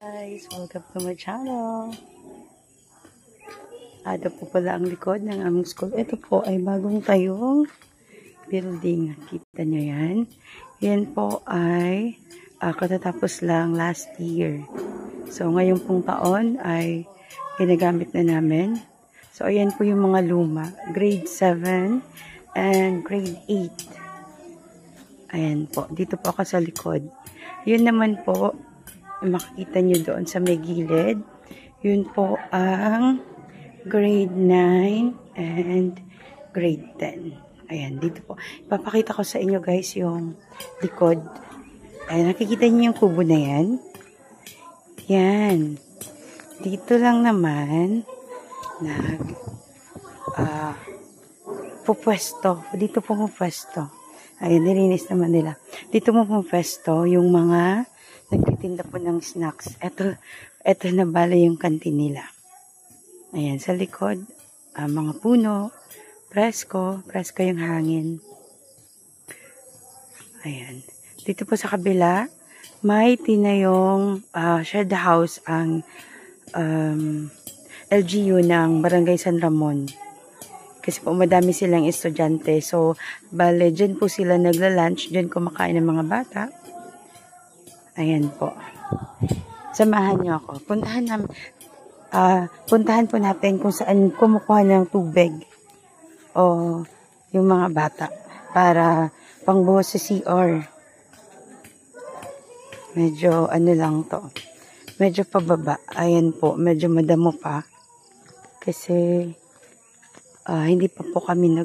Guys, welcome to my channel. Ito po pala ang likod ng aming school. Ito po ay bagong tayong building. Kita nyo yan. Yan po ay katatapos lang last year. So ngayon pong taon ay ginagamit na namin. So ayan po yung mga luma. Grade 7 and grade 8. Ayan po. Dito po ako sa likod. Yun naman po, makikita nyo doon sa may gilid. Yun po ang grade 9 and grade 10. Ayan, dito po. Ipapakita ko sa inyo guys yung likod. Ayan, nakikita nyo yung kubo na yan? Yan. Dito lang naman pupwesto. Dito po pupwesto. Ayan, nilinis naman nila. Dito mo pupwesto yung mga nagtitinda po ng snacks. Ito na bala yung kantin nila. Ayan, sa likod, mga puno, presko yung hangin. Ayan. Dito po sa kabila, may tinayong shed house ang LGU ng Barangay San Ramon. Kasi po madami silang estudyante. So, bale, dyan po sila nagla-lunch. Dyan kumakain ng mga bata. Ayan po. Samahan nyo ako. Puntahan po natin kung saan kumukuha ng tubig o yung mga bata para pangbuhos sa CR. Medyo ano lang to. Medyo pababa. Ayan po. Medyo madamo pa. Kasi hindi pa po kami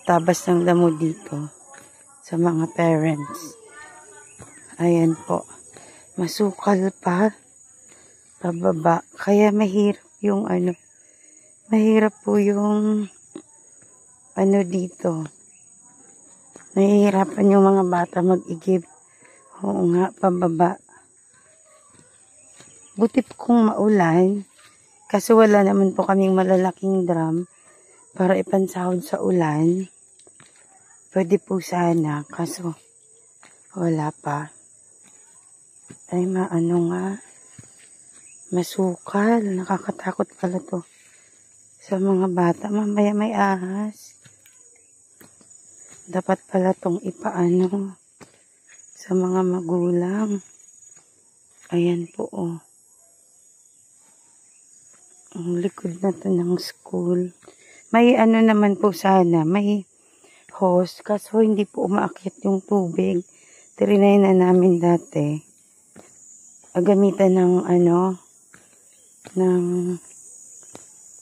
tabas ng damo dito sa mga parents. Ayan po. Masukal pa. Pababa. Kaya mahirap yung mahirap po yung dito. Nahihirapan yung mga bata mag-igib. Oo nga, pababa. Buti po kung maulan. Kasi wala naman po kaming malalaking drum para ipansahod sa ulan. Pwede po sana. Kaso wala pa. Ay masukal. Nakakatakot pala to sa mga bata. Mamaya may ahas. Dapat pala tong ipaano sa mga magulang. Ayan po oh. Ang likod na to ng school. May naman po sana. May hose. Kaso hindi po umaakyat yung tubig. Trinay na namin dati. Gamitan ng ng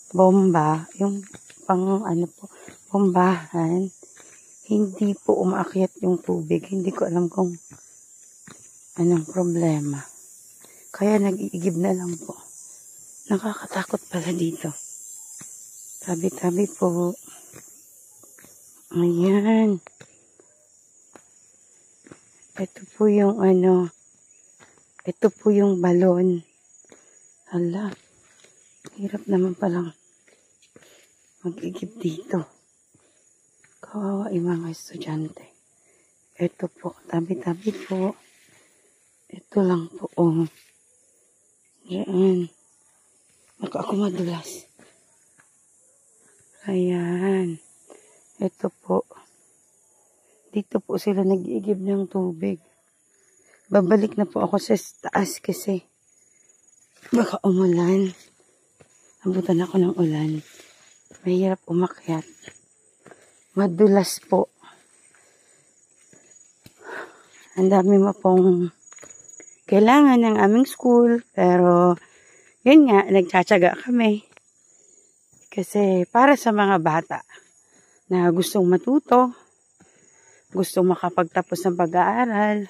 bomba. Yung pang bombahan. Hindi po umaakyat yung tubig. Hindi ko alam kung anong problema. Kaya nag-iigib na lang po. Nakakatakot pala dito. Tabi-tabi po. Ayan. Ito po yung ito po yung balon. Hala. Hirap naman palang mag-igib dito. Kawawa yung mga estudyante. Ito po. Tabi-tabi po. Ito lang po. Oh. Diyan. Baka ako madulas. Ayan. Ito po. Dito po sila nag-iigib ng tubig. Babalik na po ako sa taas kasi baka umulan. Abutan ako ng ulan. Mahirap umakyat. Madulas po. Ang dami mo pong kailangan ng aming school. Pero yun nga, nagtsatsaga kami. Kasi para sa mga bata na gustong matuto, gustong makapagtapos ng pag-aaral,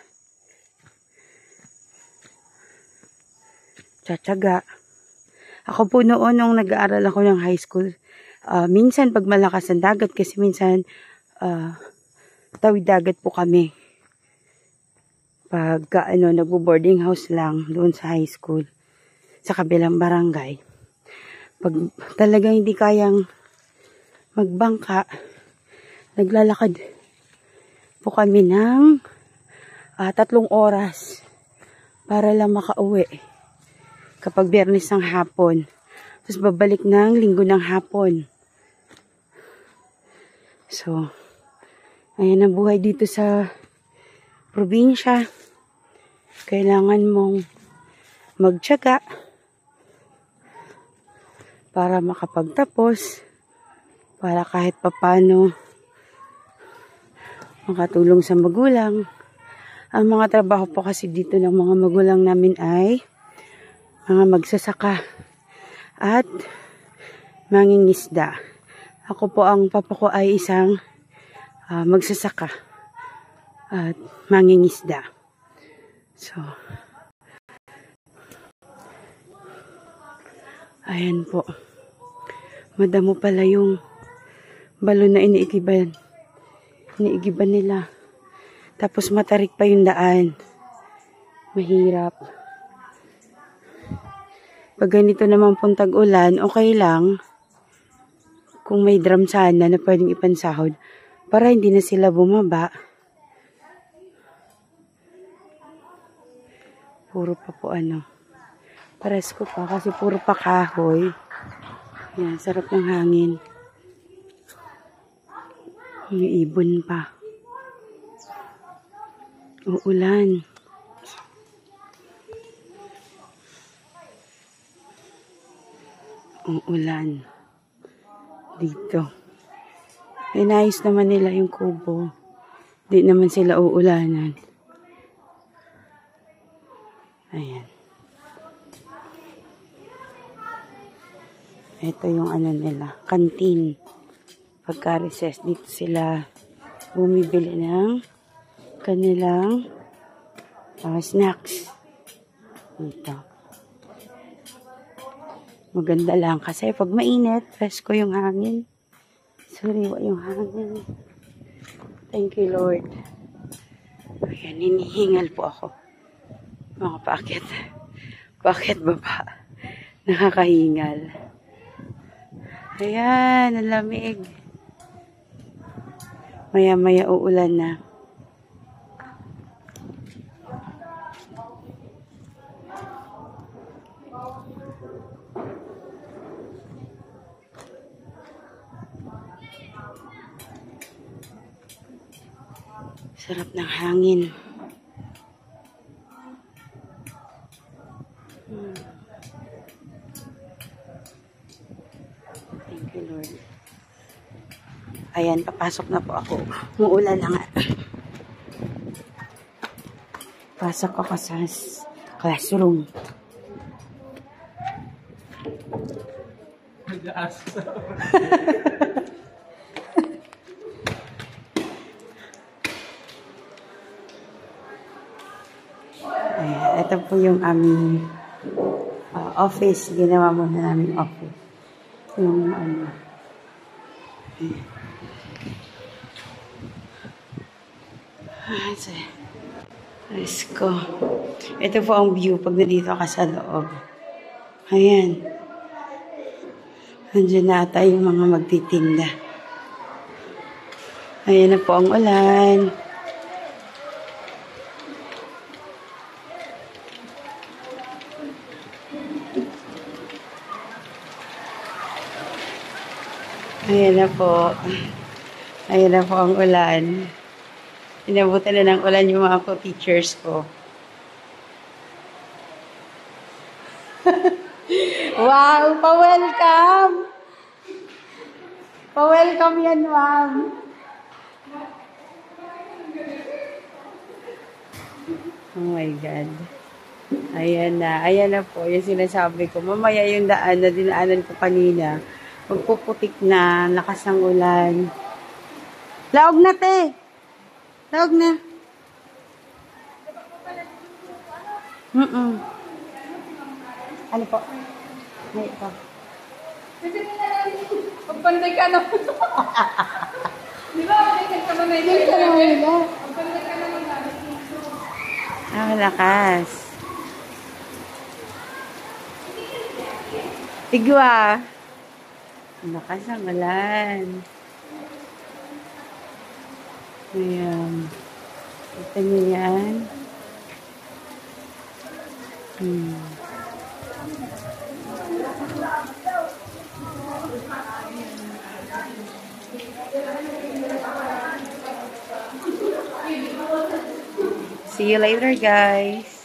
tsatsaga. Ako po noon nung nag-aaral ako ng high school, minsan pag malakas ang dagat, kasi minsan tawid dagat po kami. Pag nagbo-boarding house lang doon sa high school, sa kabilang barangay. Pag talaga hindi kayang magbangka, naglalakad po kami ng 3 oras para lang makauwi kapag Biyernes ng hapon. Tapos babalik ng Linggo ng hapon. So, ayan ang buhay dito sa probinsya. Kailangan mong magtiyaga para makapagtapos, para kahit papano makatulong sa magulang. Ang mga trabaho po kasi dito ng mga magulang namin ay mga magsasaka at mangingisda. Ako po, ang papa ko ay isang magsasaka at mangingisda. So, ayan po. Madamo pala yung balon na iniigiban nila. Tapos matarik pa yung daan. Mahirap. Pag ganito naman pong tag-ulan, okay lang. Kung may drum sana na pwedeng ipansahod. Para hindi na sila bumaba. Puro pa po Paresko pa kasi puro pa kahoy. Yan, sarap ng hangin. May ibon pa. Uulan. Uulan. Dito. Inayos naman nila yung kubo. Di naman sila uulanan. Ayan. Ito yung nila, kantin. Pagka-recess, dito sila bumibili ng kanilang snacks. Dito. Maganda lang kasi pag mainit, presko yung hangin. Sariwa yung hangin. Thank you, Lord. Ayan, hinihingal po ako. Mga paakyat. Paakyat baba. Nakakahingal. Ayan, ang lamig. Maya-maya uulan na. Sarap ng hangin. Thank you, Lord. Ayan, papasok na po ako. Muulan na nga. Pasok ako sa classroom. Ayan, ito po yung aming office. Ginawa muna namin office. Yung let's go. Ito po ang view pag nandito ka sa loob. Ayan. Nandiyan na ata yung mga magtitinda. Ayan na po ang ulan. Ayan na po. Ayan na po ang ulan. Inabutan na ng ulan yung mga co-teachers ko. Wow! Pa-welcome! Pa-welcome yan, ma'am. Oh my God. Ayan na. Ayan na po. Yung sinasabi ko. Mamaya yung daan na dinaanan ko kanina. Magpuputik na. Lakas ng ulan. Laog na, te! Laog na. Ano po? May ito. Pagpanday ka na. Di ba? Pagpanday ka naman nila. Pagpanday ka naman Ah, lakas. Igwa. Lakas ang ulan. Ayan. Kita niyo yan. See you later, guys.